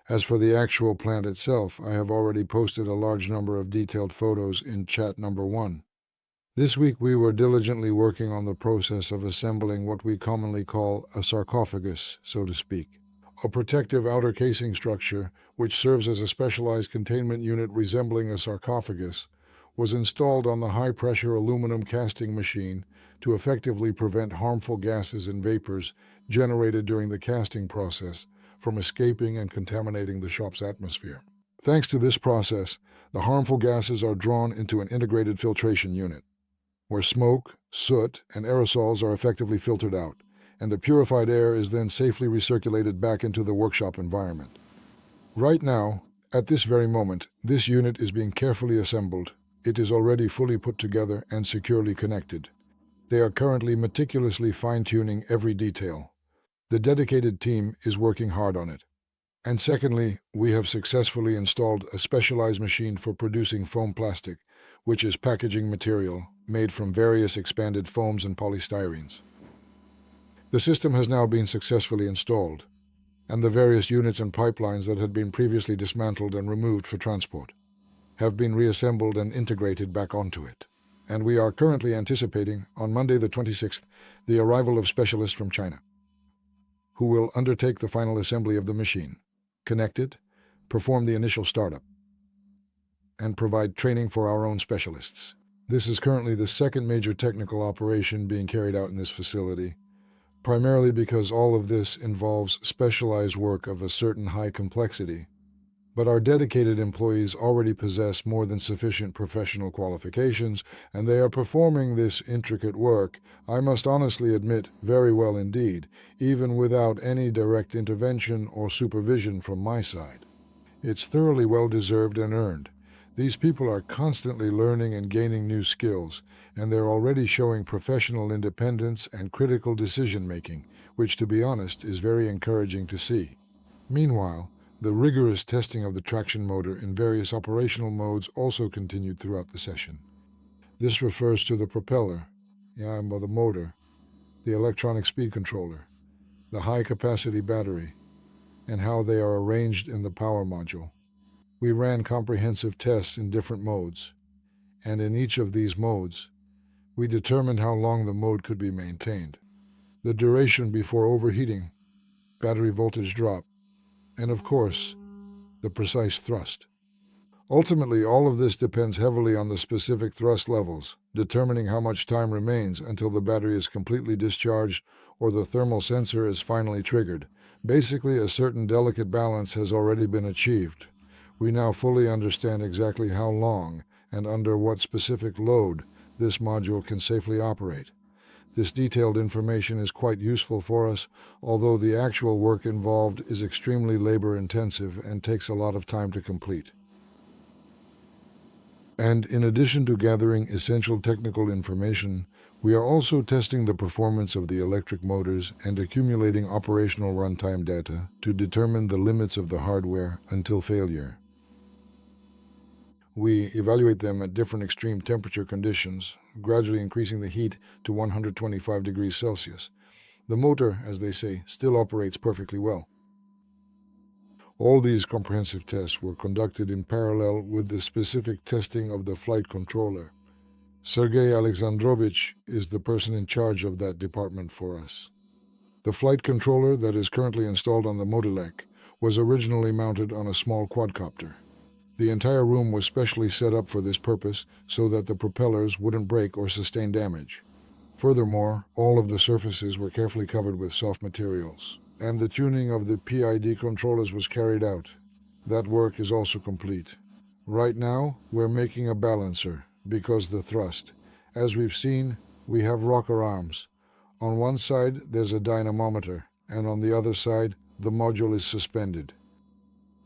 As for the actual plant itself, I have already posted a large number of detailed photos in chat number 1. This week we were diligently working on the process of assembling what we commonly call a sarcophagus, so to speak. A protective outer casing structure, which serves as a specialized containment unit resembling a sarcophagus, was installed on the high-pressure aluminum casting machine to effectively prevent harmful gases and vapors generated during the casting process from escaping and contaminating the shop's atmosphere. Thanks to this process, the harmful gases are drawn into an integrated filtration unit, where smoke, soot, and aerosols are effectively filtered out, and the purified air is then safely recirculated back into the workshop environment. Right now, at this very moment, this unit is being carefully assembled. It is already fully put together and securely connected. They are currently meticulously fine-tuning every detail. The dedicated team is working hard on it. And secondly, we have successfully installed a specialized machine for producing foam plastic, which is packaging material made from various expanded foams and polystyrenes. The system has now been successfully installed, and the various units and pipelines that had been previously dismantled and removed for transport have been reassembled and integrated back onto it. And we are currently anticipating, on Monday the 26th, the arrival of specialists from China, who will undertake the final assembly of the machine, connect it, perform the initial startup, and provide training for our own specialists. This is currently the second major technical operation being carried out in this facility, primarily because all of this involves specialized work of a certain high complexity. But our dedicated employees already possess more than sufficient professional qualifications, and they are performing this intricate work, I must honestly admit, very well indeed, even without any direct intervention or supervision from my side. It's thoroughly well-deserved and earned. These people are constantly learning and gaining new skills, and they're already showing professional independence and critical decision-making, which, to be honest, is very encouraging to see. Meanwhile, the rigorous testing of the traction motor in various operational modes also continued throughout the session. This refers to the propeller, the motor, the electronic speed controller, the high-capacity battery, and how they are arranged in the power module. We ran comprehensive tests in different modes, and in each of these modes, we determined how long the mode could be maintained, the duration before overheating, battery voltage drop, and of course, the precise thrust. Ultimately, all of this depends heavily on the specific thrust levels, determining how much time remains until the battery is completely discharged or the thermal sensor is finally triggered. Basically, a certain delicate balance has already been achieved. We now fully understand exactly how long and under what specific load this module can safely operate. This detailed information is quite useful for us, although the actual work involved is extremely labor-intensive and takes a lot of time to complete. And in addition to gathering essential technical information, we are also testing the performance of the electric motors and accumulating operational runtime data to determine the limits of the hardware until failure. We evaluate them at different extreme temperature conditions, gradually increasing the heat to 125 degrees Celsius. The motor, as they say, still operates perfectly well. All these comprehensive tests were conducted in parallel with the specific testing of the flight controller. Sergei Alexandrovich is the person in charge of that department for us. The flight controller that is currently installed on the Motylek was originally mounted on a small quadcopter. The entire room was specially set up for this purpose so that the propellers wouldn't break or sustain damage. Furthermore, all of the surfaces were carefully covered with soft materials, and the tuning of the PID controllers was carried out. That work is also complete. Right now, we're making a balancer, because the thrust. As we've seen, we have rocker arms. On one side, there's a dynamometer, and on the other side, the module is suspended.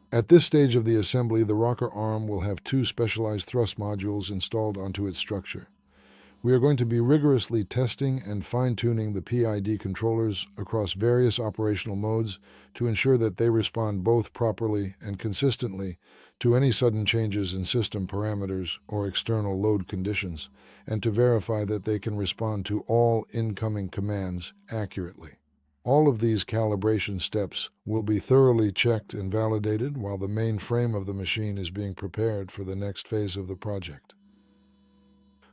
At this stage of the assembly, the rocker arm will have two specialized thrust modules installed onto its structure. We are going to be rigorously testing and fine-tuning the PID controllers across various operational modes to ensure that they respond both properly and consistently to any sudden changes in system parameters or external load conditions, and to verify that they can respond to all incoming commands accurately. All of these calibration steps will be thoroughly checked and validated while the main frame of the machine is being prepared for the next phase of the project.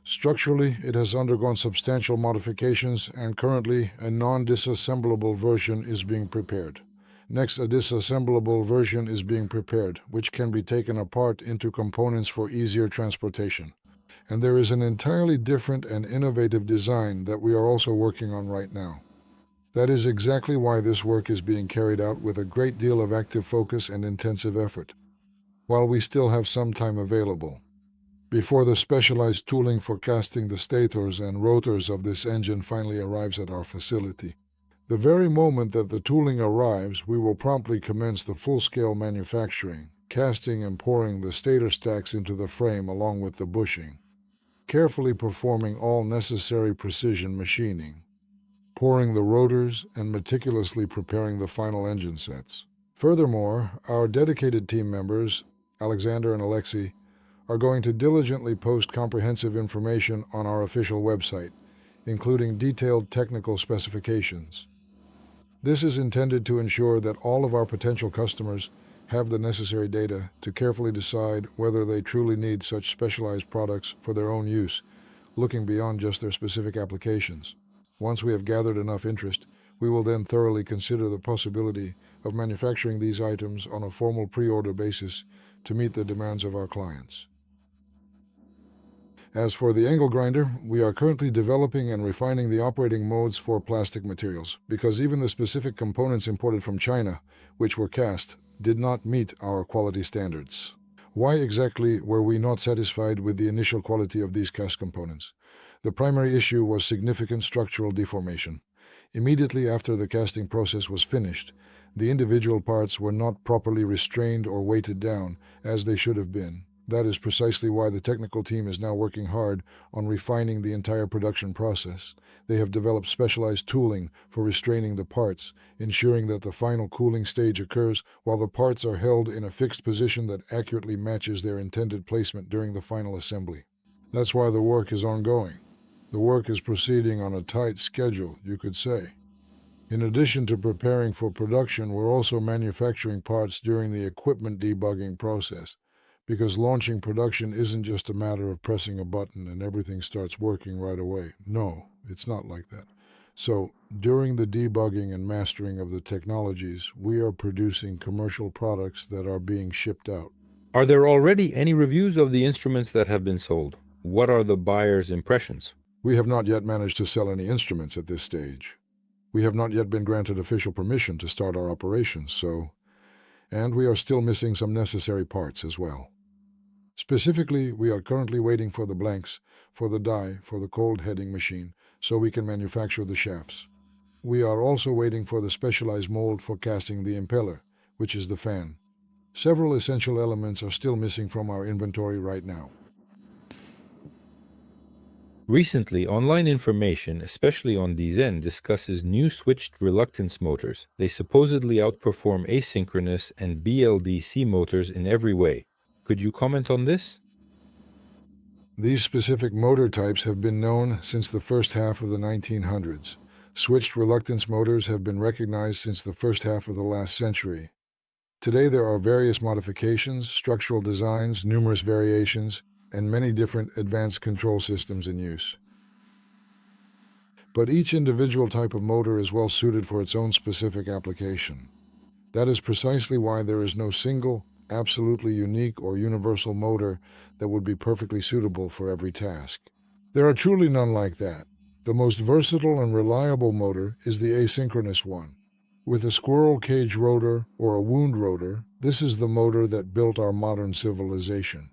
Structurally, it has undergone substantial modifications, and currently a non-disassemblable version is being prepared. Next, a disassemblable version is being prepared, which can be taken apart into components for easier transportation. And there is an entirely different and innovative design that we are also working on right now. That is exactly why this work is being carried out with a great deal of active focus and intensive effort, while we still have some time available. Before the specialized tooling for casting the stators and rotors of this engine finally arrives at our facility. The very moment that the tooling arrives, we will promptly commence the full-scale manufacturing, casting and pouring the stator stacks into the frame along with the bushing, carefully performing all necessary precision machining, pouring the rotors, and meticulously preparing the final engine sets. Furthermore, our dedicated team members, Alexander and Alexei, are going to diligently post comprehensive information on our official website, including detailed technical specifications. This is intended to ensure that all of our potential customers have the necessary data to carefully decide whether they truly need such specialized products for their own use, looking beyond just their specific applications. Once we have gathered enough interest, we will then thoroughly consider the possibility of manufacturing these items on a formal pre-order basis to meet the demands of our clients. As for the angle grinder, we are currently developing and refining the operating modes for plastic materials, because even the specific components imported from China, which were cast, did not meet our quality standards. Why exactly were we not satisfied with the initial quality of these cast components? The primary issue was significant structural deformation. Immediately after the casting process was finished, the individual parts were not properly restrained or weighted down, as they should have been. That is precisely why the technical team is now working hard on refining the entire production process. They have developed specialized tooling for restraining the parts, ensuring that the final cooling stage occurs while the parts are held in a fixed position that accurately matches their intended placement during the final assembly. That's why the work is ongoing. The work is proceeding on a tight schedule, you could say. In addition to preparing for production, we're also manufacturing parts during the equipment debugging process, because launching production isn't just a matter of pressing a button and everything starts working right away. No, it's not like that. So, during the debugging and mastering of the technologies, we are producing commercial products that are being shipped out. Are there already any reviews of the instruments that have been sold? What are the buyer's impressions? We have not yet managed to sell any instruments at this stage. We have not yet been granted official permission to start our operations, and we are still missing some necessary parts as well. Specifically, we are currently waiting for the blanks for the die for the cold heading machine so we can manufacture the shafts. We are also waiting for the specialized mold for casting the impeller, which is the fan. Several essential elements are still missing from our inventory right now. Recently, online information, especially on DZN, discusses new switched reluctance motors. They supposedly outperform asynchronous and BLDC motors in every way. Could you comment on this? These specific motor types have been known since the first half of the 1900s. Switched reluctance motors have been recognized since the first half of the last century. Today there are various modifications, structural designs, numerous variations, and many different advanced control systems in use. But each individual type of motor is well suited for its own specific application. That is precisely why there is no single, absolutely unique or universal motor that would be perfectly suitable for every task. There are truly none like that. The most versatile and reliable motor is the asynchronous one. With a squirrel cage rotor or a wound rotor, this is the motor that built our modern civilization.